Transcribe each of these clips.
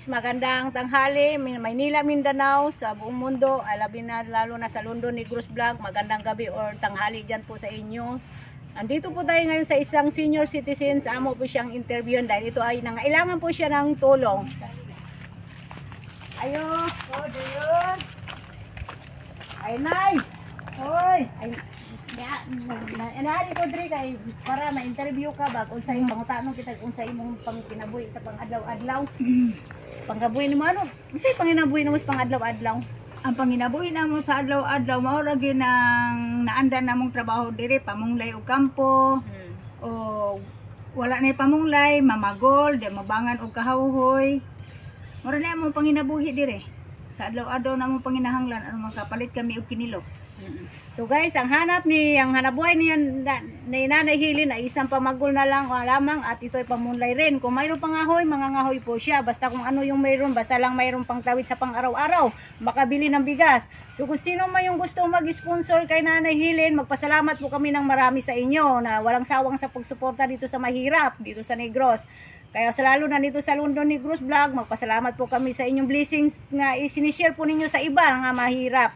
guys, magandang tanghali, Maynila, Mindanao, sa buong mundo, lalo na sa London Negros Vlog, magandang gabi or tanghali dyan po sa inyo. Andito po tayo ngayon sa isang senior citizen, sa amo po siyang interviewin dahil ito ay nangailangan po siya ng tulong. Ayo, yun. Ay, nay! Hoy! Ay, ko diri kay para ma-interview ka ba unsay pangutanong kita unsay imong pangkinabuhi sa pang-adlaw-adlaw. Panggabuhi nimo ano? Unsay panginabuhi nimo sa pang-adlaw-adlaw? Ang panginabuhi namo sa adlaw-adlaw mao ra gyud nang naandan namong trabaho diri pamunglay og kampo. O wala na pamunglay, mamagol, di mabangan og kahuhoy. Mura na among panginabuhi diri. Sa adlaw-adlaw namong panginahanglan aron makapalit kami og kinilo. So guys, ang hanabuhay niya ni Nanay Hilin ay isang pamagol na lang o lamang at ito ay pamunlay rin. Kung mayroon pang ngahoy, mangangahoy po siya. Basta kung ano yung mayroon, basta lang mayroon pang tawid sa pang-araw-araw, makabili ng bigas. So kung sino man yung gusto mag-sponsor kay Nanay Hilin, magpasalamat po kami ng marami sa inyo na walang sawang sa pagsuporta dito sa mahirap, dito sa Negros. Kaya lalo na dito sa London Negros Vlog, magpasalamat po kami sa inyong blessings na isinishare po ninyo sa iba nga mahirap.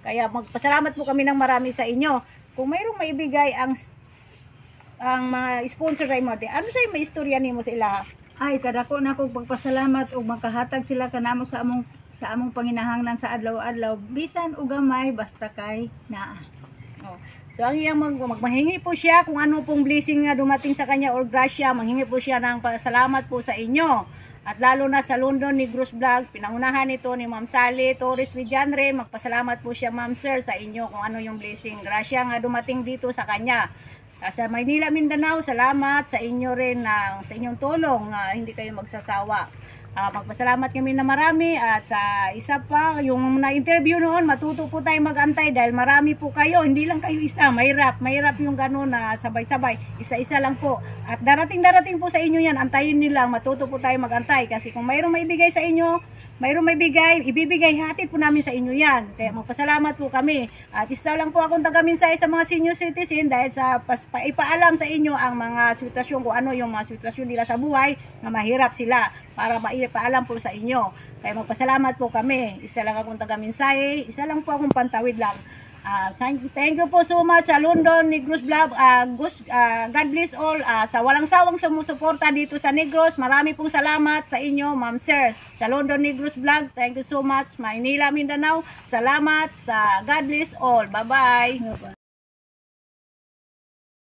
Kaya magpasalamat po kami ng marami sa inyo. Kung mayroong maibigay ang mga sponsor ay mo, ano sa'yo may istorya nimo sa ila? Ay kadako na kog pagpasalamat og makahatag sila kanamo sa among panginahanglan sa adlaw-adlaw bisan og gamay basta kay naa. Oh. So ang iyang magmahingi po siya kung ano pong blessing nga dumating sa kanya or grasya, manghingi po siya ng pasalamat po sa inyo. At lalo na sa London Negros Vlog, pinangunahan ito ni Ma'am Sally Torres Villanre. Magpasalamat po siya Ma'am Sir sa inyo kung ano yung blessing. Grasya nga dumating dito sa kanya. Sa Maynila, Mindanao, salamat sa inyo rin sa inyong tulong na hindi kayo magsasawa. Magpasalamat kami na marami at sa isa pa, yung na-interview noon, matuto po tayo mag-antay dahil marami po kayo, hindi lang kayo isa, mahirap yung gano'n na sabay-sabay, isa-isa lang po. At darating po sa inyo yan, antayin nilang, matuto po tayo mag-antay kasi kung mayroong maibigay sa inyo, ibibigay, hatid po namin sa inyo yan. Kaya magpasalamat po kami. At isa lang po akong taga-minsay sa mga senior citizen dahil sa ipaalam sa inyo ang mga sitwasyon, kung ano yung mga sitwasyon nila sa buhay na mahirap sila para maipaalam po sa inyo. Kaya magpasalamat po kami. Isa lang akong taga-minsay, isa lang po akong pantawid lang. Thank you po so much sa London Negros Vlog. God bless all. Sa walang sawang sumusuporta dito sa Negros, marami pong salamat sa inyo, Ma'am Sir. Sa London Negros Vlog, thank you so much. Maynila, Mindanao, salamat. Sa God bless all. Bye-bye.